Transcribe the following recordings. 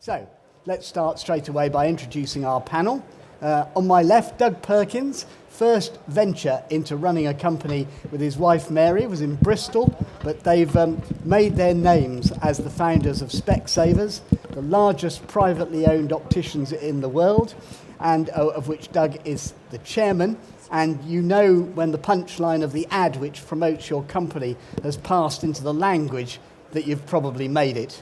So, let's start straight away by introducing our panel. On my left, Doug Perkins, first venture into running a company with his wife Mary was in Bristol, but they've made their names as the founders of Specsavers, the largest privately owned opticians in the world, and of which Doug is the chairman. And you know when the punchline of the ad which promotes your company has passed into the language that you've probably made it.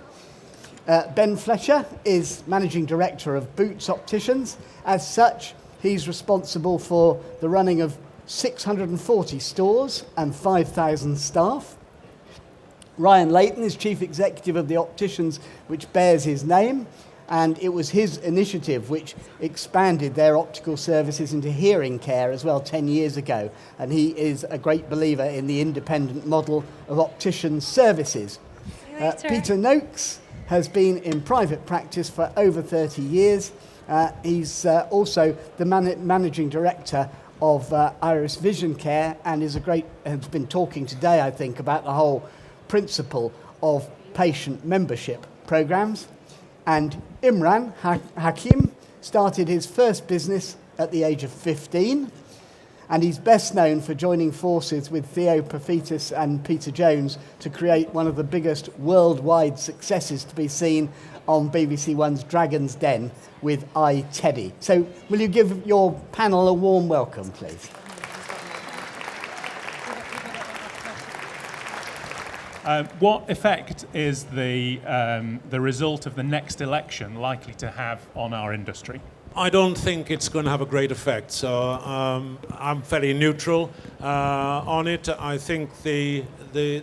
Ben Fletcher is Managing Director of Boots Opticians. As such, he's responsible for the running of 640 stores and 5,000 staff. Ryan Leighton is Chief Executive of the Opticians, which bears his name, and it was his initiative which expanded their optical services into hearing care as well 10 years ago, and he is a great believer in the independent model of optician services. Peter Noakes has been in private practice for over 30 years. He's also the managing director of Iris Vision Care and has been talking today, I think, about the whole principle of patient membership programs. And Imran Hakim started his first business at the age of 15. And he's best known for joining forces with Theo Paphitis and Peter Jones to create one of the biggest worldwide successes to be seen on BBC One's Dragon's Den with iTeddy. So will you give your panel a warm welcome, please? What effect is the result of the next election likely to have on our industry? I don't think it's going to have a great effect, so I'm fairly neutral on it. I think the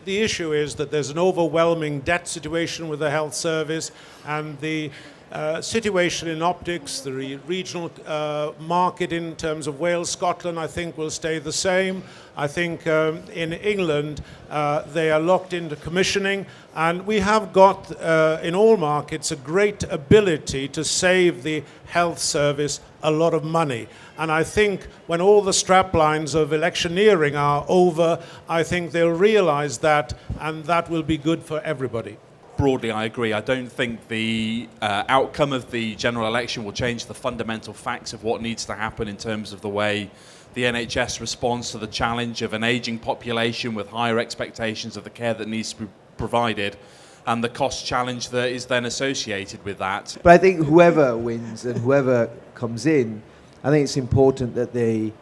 issue is that there's an overwhelming debt situation with the health service, and the situation in optics, the regional market in terms of Wales, Scotland, I think will stay the same. I think in England they are locked into commissioning, and we have got in all markets a great ability to save the health service a lot of money. And I think when all the straplines of electioneering are over, I think they'll realise that, and that will be good for everybody. Broadly, I agree. I don't think the outcome of the general election will change the fundamental facts of what needs to happen in terms of the way the NHS responds to the challenge of an ageing population with higher expectations of the care that needs to be provided, and the cost challenge that is then associated with that. But I think whoever wins and whoever comes in, I think it's important that they,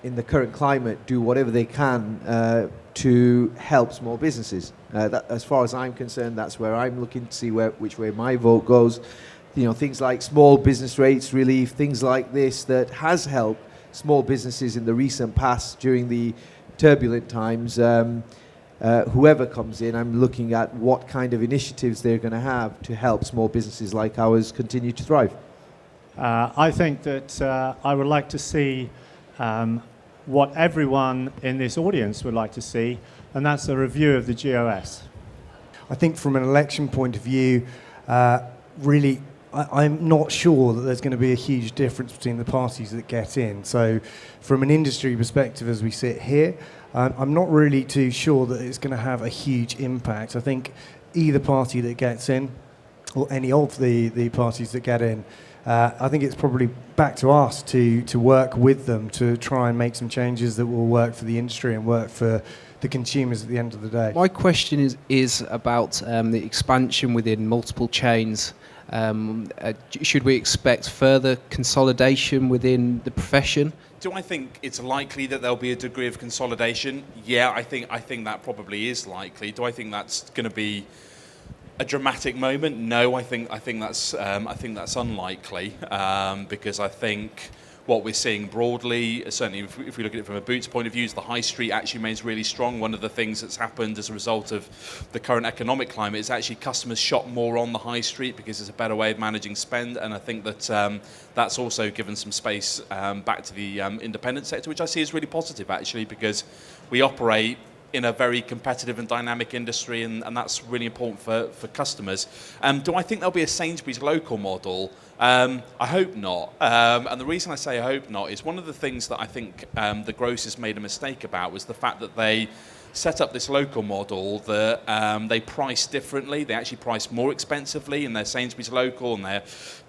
in the current climate, do whatever they can to help small businesses. As far as I'm concerned, that's where I'm looking to see which way my vote goes. You know, things like small business rates relief, things like this that has helped small businesses in the recent past during the turbulent times. Whoever comes in, I'm looking at what kind of initiatives they're going to have to help small businesses like ours continue to thrive. I think that I would like to see what everyone in this audience would like to see, and that's a review of the GOS. I think from an election point of view, really, I'm not sure that there's going to be a huge difference between the parties that get in. So from an industry perspective, as we sit here, I'm not really too sure that it's going to have a huge impact. I think either party that gets in, or any of the parties that get in, I think it's probably back to us to work with them to try and make some changes that will work for the industry and work for the consumers at the end of the day. My question is about the expansion within multiple chains. Should we expect further consolidation within the profession? Do I think it's likely that there'll be a degree of consolidation? Yeah, I think that probably is likely. Do I think that's going to be a dramatic moment? No, I think that's unlikely because I think what we're seeing broadly, certainly if we look at it from a Boots point of view, is the high street actually remains really strong. One of the things that's happened as a result of the current economic climate is actually customers shop more on the high street because it's a better way of managing spend, and I think that that's also given some space back to the independent sector, which I see as really positive actually, because we operate in a very competitive and dynamic industry, and that's really important for customers. Do I think there'll be a Sainsbury's local model? I hope not. And the reason I say I hope not is one of the things that I think the grocers made a mistake about was the fact that they set up this local model that they price differently. They actually price more expensively in their Sainsbury's local and their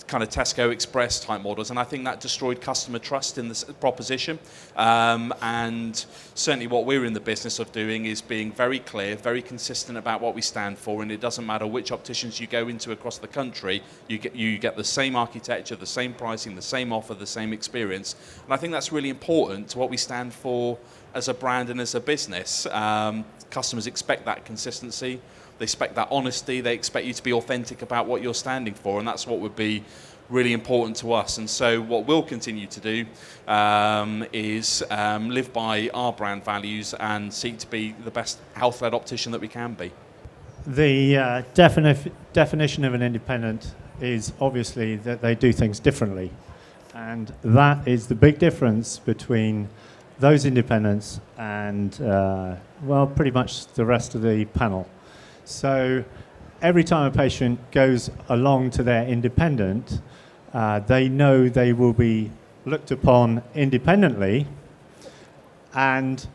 kind of Tesco Express type models, and I think that destroyed customer trust in this proposition. And certainly what we're in the business of doing is being very clear, very consistent about what we stand for, and it doesn't matter which opticians you go into across the country, you get the same architecture, the same pricing, the same offer, the same experience. And I think that's really important to what we stand for as a brand and as a business. Customers expect that consistency. They expect that honesty. They expect you to be authentic about what you're standing for, and that's what would be really important to us. And so what we'll continue to do is live by our brand values and seek to be the best health-led optician that we can be. The definition of an independent is obviously that they do things differently. And that is the big difference between those independents and, well, pretty much the rest of the panel. So every time a patient goes along to their independent, they know they will be looked upon independently, and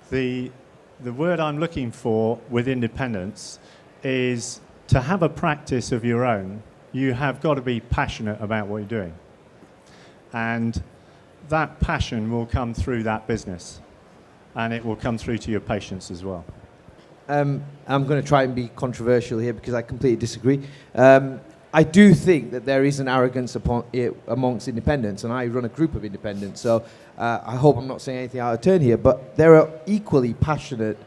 the word I'm looking for with independence is to have a practice of your own. You have got to be passionate about what you're doing, and that passion will come through that business, and it will come through to your patients as well. I'm going to try and be controversial here because I completely disagree. I do think that there is an arrogance amongst independents, and I run a group of independents, so I hope I'm not saying anything out of turn here, but there are equally passionate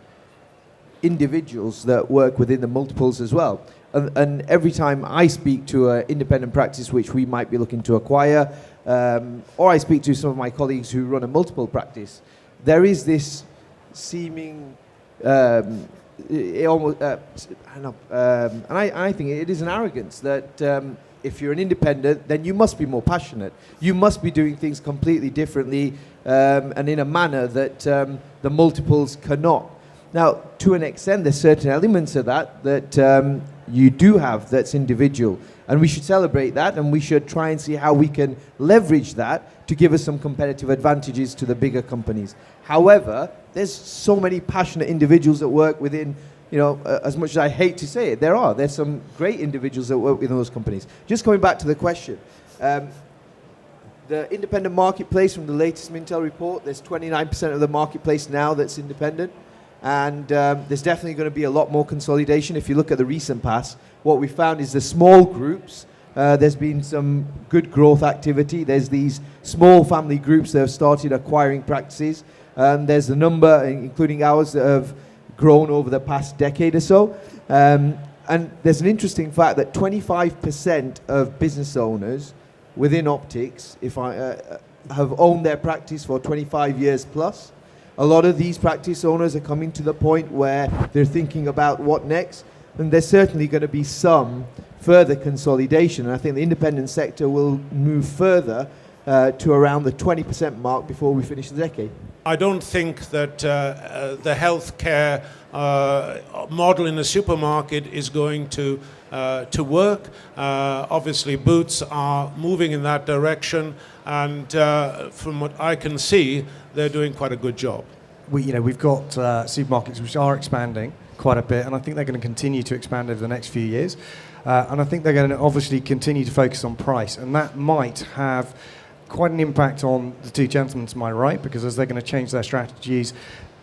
individuals that work within the multiples as well. And every time I speak to an independent practice which we might be looking to acquire, or I speak to some of my colleagues who run a multiple practice, there is this seeming and I think it is an arrogance that if you're an independent, then you must be more passionate. You must be doing things completely differently and in a manner that the multiples cannot. Now, to an extent, there's certain elements of that you do have that's individual. And we should celebrate that, and we should try and see how we can leverage that to give us some competitive advantages to the bigger companies. However, there's so many passionate individuals that work within, as much as I hate to say it, there's some great individuals that work within those companies. Just coming back to the question, the independent marketplace from the latest Mintel report, there's 29% of the marketplace now that's independent. And there's definitely going to be a lot more consolidation. If you look at the recent past, what we found is the small groups, there's been some good growth activity. There's these small family groups that have started acquiring practices. There's a number, including ours, that have grown over the past decade or so. And there's an interesting fact that 25% of business owners within optics have owned their practice for 25 years plus. A lot of these practice owners are coming to the point where they're thinking about what next, and there's certainly going to be some further consolidation, and I think the independent sector will move further to around the 20% mark before we finish the decade. I don't think that the healthcare model in a supermarket is going to work. Obviously, Boots are moving in that direction, and from what I can see, they're doing quite a good job. We've got supermarkets which are expanding quite a bit, and I think they're going to continue to expand over the next few years. And I think they're going to obviously continue to focus on price, and that might have quite an impact on the two gentlemen to my right, because as they're going to change their strategies,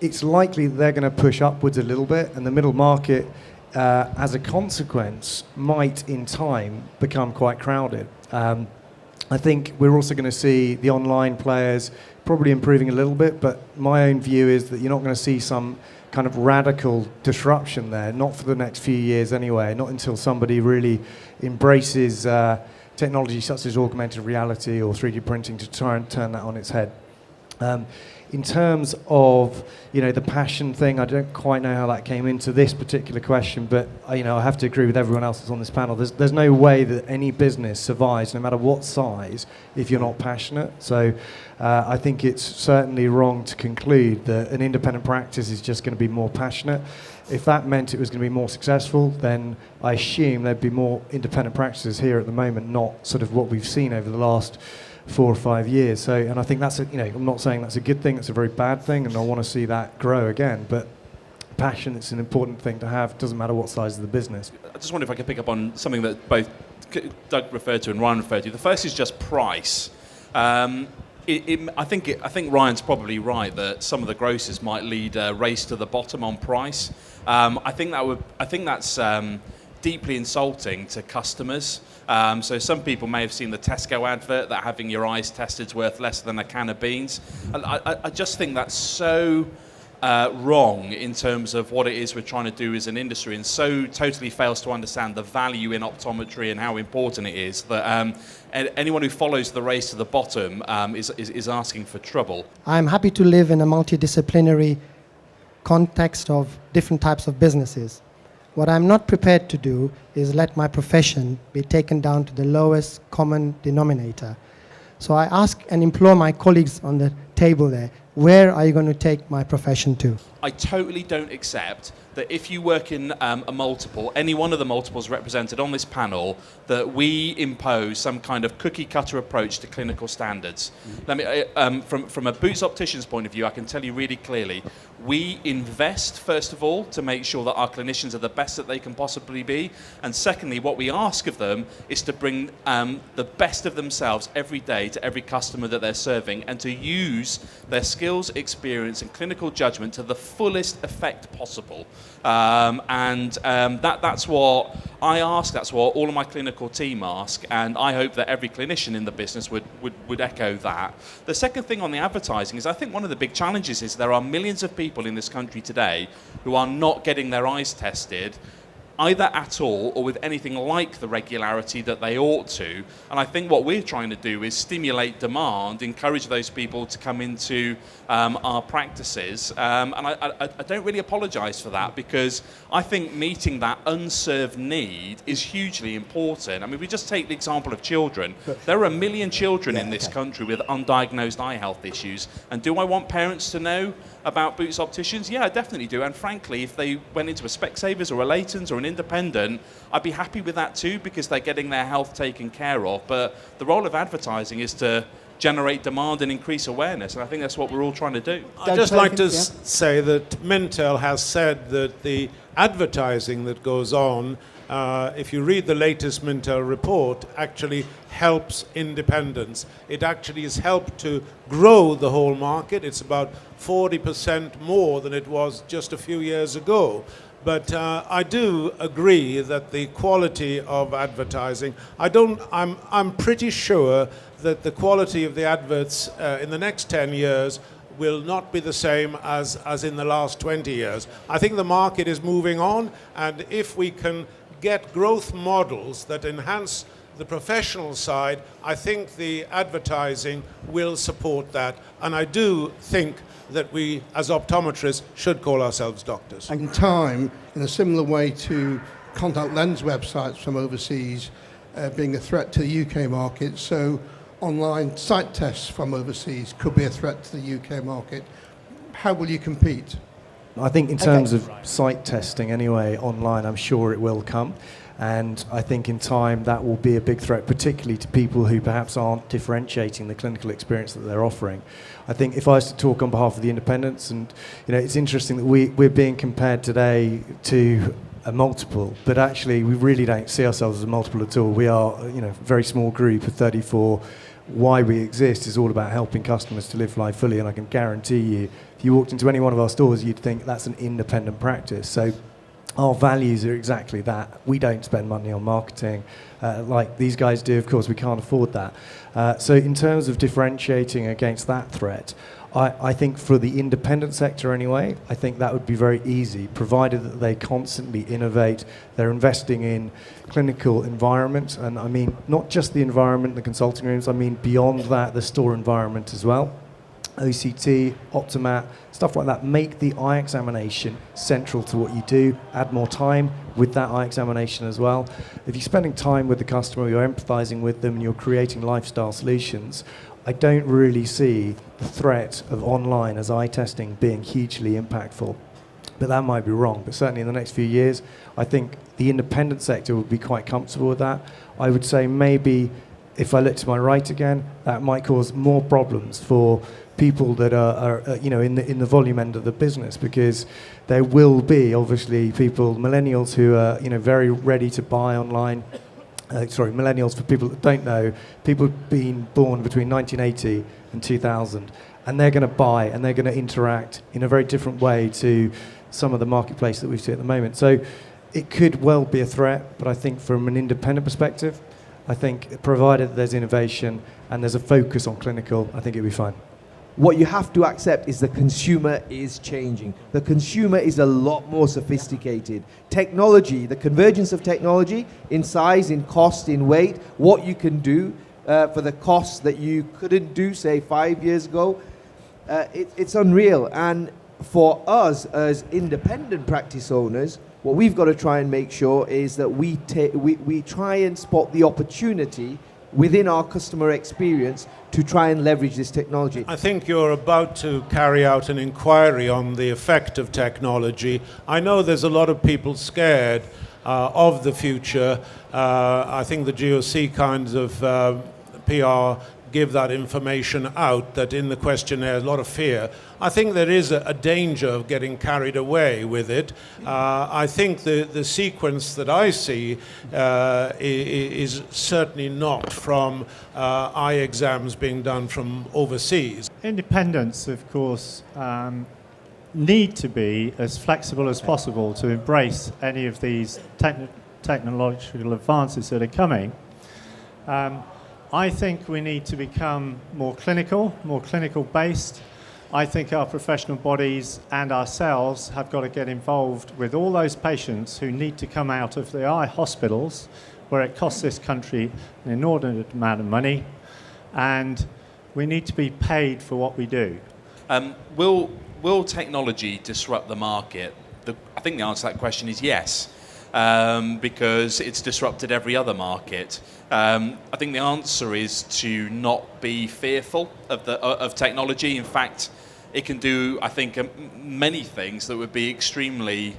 it's likely that they're going to push upwards a little bit, and the middle market, as a consequence, might in time become quite crowded. I think we're also going to see the online players probably improving a little bit, but my own view is that you're not going to see some kind of radical disruption there, not for the next few years anyway, not until somebody really embraces technology such as augmented reality or 3D printing to try and turn that on its head. In terms of the passion thing, I don't quite know how that came into this particular question, but I have to agree with everyone else that's on this panel. There's no way that any business survives, no matter what size, if you're not passionate. So I think it's certainly wrong to conclude that an independent practice is just going to be more passionate. If that meant it was going to be more successful, then I assume there'd be more independent practices here at the moment, not sort of what we've seen over the last 4 or 5 years. So, and I think that's I'm not saying that's a good thing. It's a very bad thing, and I want to see that grow again. But passion, it's an important thing to have. It doesn't matter what size of the business. I just wonder if I could pick up on something that both Doug referred to and Ryan referred to. The first is just price. I think Ryan's probably right that some of the grocers might lead a race to the bottom on price. I think that's deeply insulting to customers. So some people may have seen the Tesco advert that having your eyes tested is worth less than a can of beans. I just think that's so wrong in terms of what it is we're trying to do as an industry, and so totally fails to understand the value in optometry and how important it is that anyone who follows the race to the bottom is asking for trouble. I'm happy to live in a multidisciplinary context of different types of businesses. What I'm not prepared to do is let my profession be taken down to the lowest common denominator. So I ask and implore my colleagues on the table there, where are you going to take my profession to? I totally don't accept that if you work in a multiple, any one of the multiples represented on this panel, that we impose some kind of cookie-cutter approach to clinical standards. Let me, from a Boots Opticians point of view, I can tell you really clearly, we invest, first of all, to make sure that our clinicians are the best that they can possibly be, and secondly, what we ask of them is to bring the best of themselves every day to every customer that they're serving, and to use their skills, experience, and clinical judgment to the fullest effect possible. That's what I ask, that's what all of my clinical team ask, and I hope that every clinician in the business would echo that. The second thing on the advertising is I think one of the big challenges is there are millions of people in this country today who are not getting their eyes tested either at all or with anything like the regularity that they ought to. And I think what we're trying to do is stimulate demand, encourage those people to come into our practices. And I don't really apologise for that, because I think meeting that unserved need is hugely important. I mean, we just take the example of children. There are 1 million children in this country with undiagnosed eye health issues. And do I want parents to know about Boots Opticians? Yeah, I definitely do. And frankly, if they went into a Specsavers or a Leighton's or an independent, I'd be happy with that too, because they're getting their health taken care of. But the role of advertising is to generate demand and increase awareness, and I think that's what we're all trying to do. I'd just like to say that Mintel has said that the advertising that goes on, if you read the latest Mintel report, actually helps independents. It actually has helped to grow the whole market. It's about 40% more than it was just a few years ago. But I do agree that the quality of advertising, I'm pretty sure that the quality of the adverts in the next 10 years will not be the same as in the last 20 years. I think the market is moving on, and if we can get growth models that enhance the professional side, I think the advertising will support that. And I do think that we, as optometrists, should call ourselves doctors. In time, in a similar way to contact lens websites from overseas being a threat to the UK market, so online site tests from overseas could be a threat to the UK market. How will you compete? I think in terms of site testing anyway, online, I'm sure it will come. And I think in time that will be a big threat, particularly to people who perhaps aren't differentiating the clinical experience that they're offering. I think if I was to talk on behalf of the independents, and it's interesting that we're being compared today to a multiple, but actually we really don't see ourselves as a multiple at all. We are a very small group of 34. Why we exist is all about helping customers to live life fully, and I can guarantee you, if you walked into any one of our stores, you'd think that's an independent practice. So our values are exactly that. We don't spend money on marketing like these guys do. Of course, we can't afford that. So in terms of differentiating against that threat, I think for the independent sector anyway, I think that would be very easy, provided that they constantly innovate. They're investing in clinical environment, and I mean not just the environment, the consulting rooms, I mean beyond that, the store environment as well. OCT, Optomat, stuff like that. Make the eye examination central to what you do. Add more time with that eye examination as well. If you're spending time with the customer, you're empathizing with them, and you're creating lifestyle solutions, I don't really see the threat of online as eye testing being hugely impactful. But that might be wrong. But certainly in the next few years, I think the independent sector would be quite comfortable with that. I would say maybe if I look to my right again, that might cause more problems for people that are in the volume end of the business, because there will be obviously people, millennials, who are very ready to buy online. Millennials, for people that don't know, people being born between 1980 and 2000, and they're going to buy and they're going to interact in a very different way to some of the marketplace that we see at the moment. So it could well be a threat, but I think from an independent perspective, I think provided there's innovation and there's a focus on clinical, I think it'll be fine. What you have to accept is the consumer is changing. The consumer is a lot more sophisticated. Technology, the convergence of technology in size, in cost, in weight, what you can do for the costs that you couldn't do, say, 5 years ago, it's unreal. And for us as independent practice owners, what we've got to try and make sure is that we try and spot the opportunity within our customer experience to try and leverage this technology. I think you're about to carry out an inquiry on the effect of technology. I know there's a lot of people scared of the future. I think the GOC kinds of PR give that information out, that in the questionnaire, a lot of fear. I think there is a danger of getting carried away with it. I think the sequence that I see is certainly not from eye exams being done from overseas. Independents, of course, need to be as flexible as possible to embrace any of these technological advances that are coming. I think we need to become more clinical based. I think our professional bodies and ourselves have got to get involved with all those patients who need to come out of the eye hospitals, where it costs this country an inordinate amount of money, and we need to be paid for what we do. Will technology disrupt the market? I think the answer to that question is yes. Because it's disrupted every other market. I think the answer is to not be fearful of technology. In fact, it can do, I think, many things that would be extremely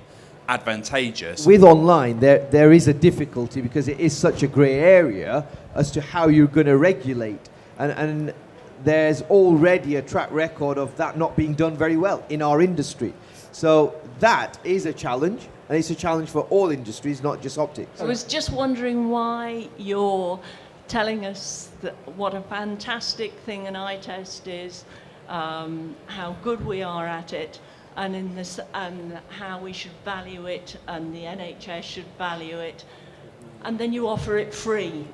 advantageous. With online, there is a difficulty because it is such a grey area as to how you're going to regulate. And there's already a track record of that not being done very well in our industry. So that is a challenge. And it's a challenge for all industries, not just optics. I was just wondering why you're telling us that what a fantastic thing an eye test is, how good we are at it, and how we should value it, and the NHS should value it, and then you offer it free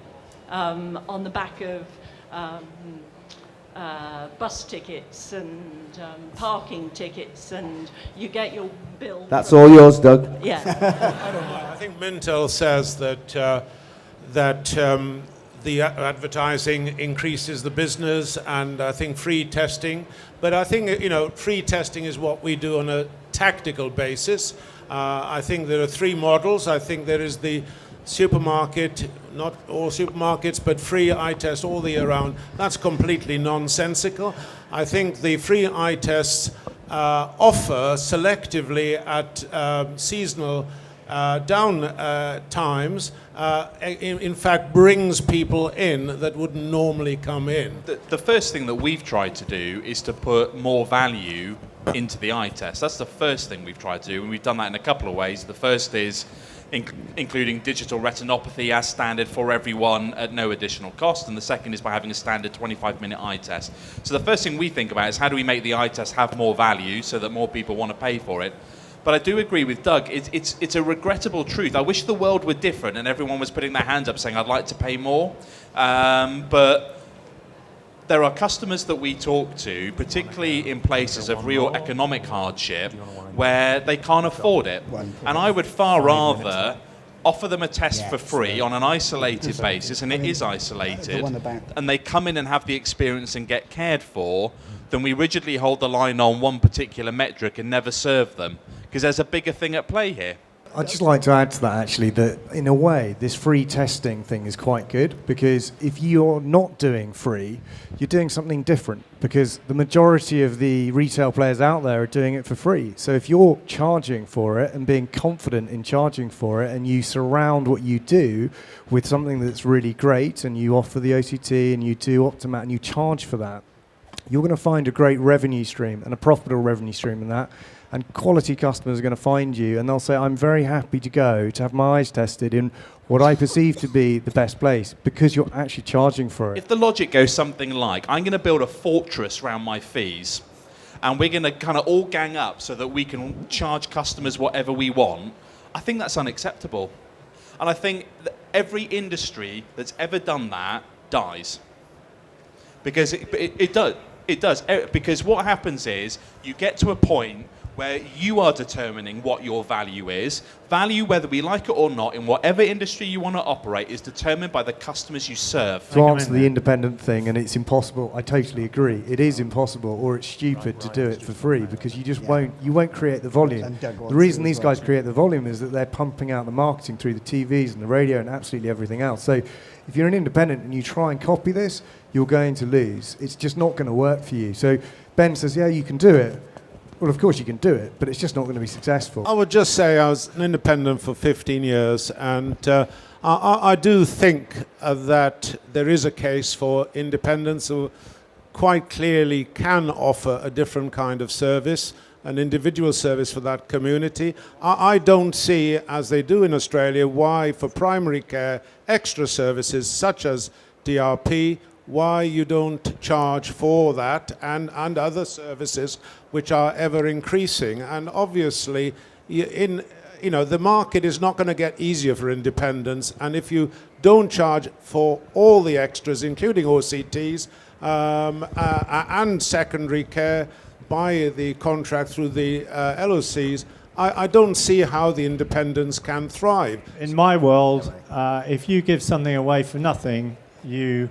on the back of bus tickets and parking tickets, and you get your bill. That's all yours, Doug. Yeah. I don't mind. I think Mintel says that the advertising increases the business, and I think free testing. But I think free testing is what we do on a tactical basis. I think there are three models. I think there is the supermarket, not all supermarkets, but free eye test all the year round. That's completely nonsensical. I think the free eye tests offer selectively at seasonal down times, in fact brings people in that wouldn't normally come in. The first thing that we've tried to do is to put more value into the eye test. That's the first thing we've tried to do, and we've done that in a couple of ways. The first is including digital retinopathy as standard for everyone at no additional cost, and the second is by having a standard 25-minute eye test. So the first thing we think about is how do we make the eye test have more value so that more people want to pay for it. But I do agree with Doug, it's a regrettable truth. I wish the world were different and everyone was putting their hands up saying I'd like to pay more, but there are customers that we talk to, particularly in places of real economic hardship, where they can't afford it. And I would far rather offer them a test for free on an isolated basis, and it is isolated, and they come in and have the experience and get cared for, than we rigidly hold the line on one particular metric and never serve them, because there's a bigger thing at play here. I'd just like to add to that, actually, that in a way, this free testing thing is quite good, because if you're not doing free, you're doing something different, because the majority of the retail players out there are doing it for free. So if you're charging for it and being confident in charging for it, and you surround what you do with something that's really great, and you offer the OCT and you do Optomat and you charge for that, you're going to find a great revenue stream and a profitable revenue stream in that. And quality customers are going to find you, and they'll say, I'm very happy to go to have my eyes tested in what I perceive to be the best place, because you're actually charging for it. If the logic goes something like, I'm going to build a fortress around my fees, and we're going to kind of all gang up so that we can charge customers whatever we want, I think that's unacceptable. And I think that every industry that's ever done that dies. Because it does. It does. Because what happens is you get to a point where you are determining what your value is. Value, whether we like it or not, in whatever industry you want to operate, is determined by the customers you serve. To answer the independent thing, and it's impossible, I totally agree. It is impossible, or it's stupid to do it for free, because you just won't create the volume. The reason these guys create the volume is that they're pumping out the marketing through the TVs and the radio and absolutely everything else. So if you're an independent and you try and copy this, you're going to lose. It's just not going to work for you. So Ben says, yeah, you can do it. Well, of course you can do it, but it's just not going to be successful. I would just say I was an independent for 15 years, and I do think that there is a case for independents who quite clearly can offer a different kind of service, an individual service for that community. I don't see, as they do in Australia, why for primary care extra services such as DRP, why you don't charge for that and other services which are ever increasing. And obviously, the market is not going to get easier for independents, and if you don't charge for all the extras, including OCTs and secondary care, by the contract through the LOCs, I don't see how the independents can thrive. In my world, if you give something away for nothing, you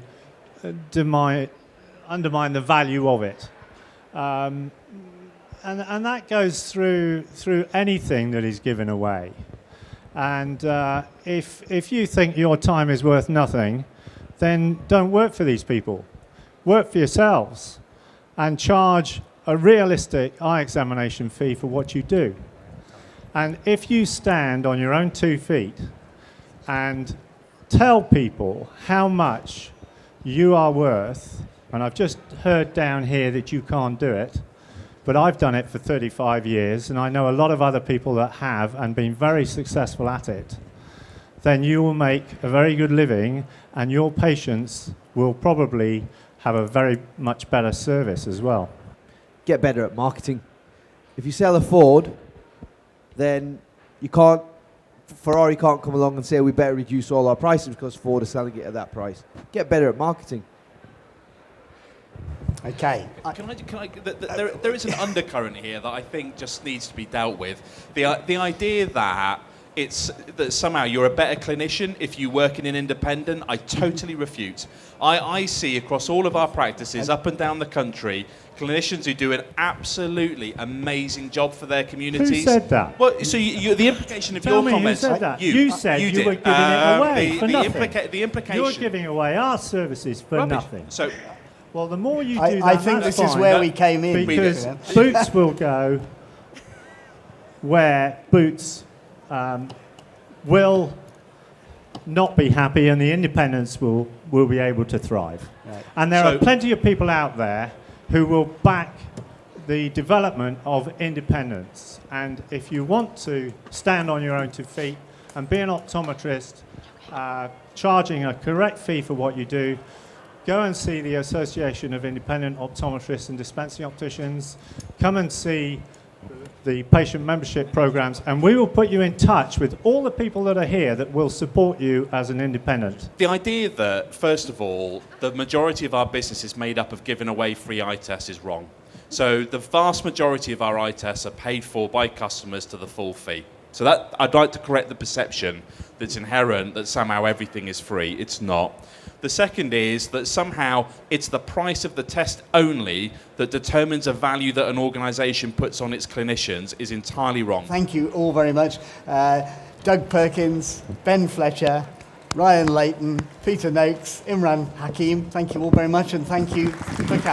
undermine the value of it. And that goes through anything that is given away. And if you think your time is worth nothing, then don't work for these people. Work for yourselves and charge a realistic eye examination fee for what you do. And if you stand on your own 2 feet and tell people how much you are worth, and I've just heard down here that you can't do it, but I've done it for 35 years, and I know a lot of other people that have and been very successful at it, then you will make a very good living, and your patients will probably have a very much better service as well. Get better at marketing. If you sell a Ford, then Ferrari can't come along and say we better reduce all our prices because Ford are selling it at that price. Get better at marketing. Okay. There is an undercurrent here that I think just needs to be dealt with. The idea that that somehow you're a better clinician if you work in an independent, I totally refute. I see across all of our practices up and down the country clinicians who do an absolutely amazing job for their communities. Who said that? Well, so the implication of Tell your me comments. who said that? You said you did. were giving it away for nothing. The implication. You're giving away our services for Rubbish. nothing. So, well, the more you do I think that's this is fine, where we came in. because Boots will go where Boots will not be happy, and the independents will be able to thrive. Right. And there are plenty of people out there who will back the development of independence. And if you want to stand on your own 2 feet and be an optometrist, charging a correct fee for what you do, go and see the Association of Independent Optometrists and Dispensing Opticians. Come and see the patient membership programs, and we will put you in touch with all the people that are here that will support you as an independent. the idea that, first of all, the majority of our business is made up of giving away free eye tests is wrong. So the vast majority of our eye tests are paid for by customers to the full fee. So that I'd like to correct the perception that's inherent that somehow everything is free. It's not. The second is that somehow it's the price of the test only that determines a value that an organisation puts on its clinicians is entirely wrong. Thank you all very much. Doug Perkins, Ben Fletcher, Ryan Leighton, Peter Noakes, Imran Hakim, thank you all very much, and thank you for coming.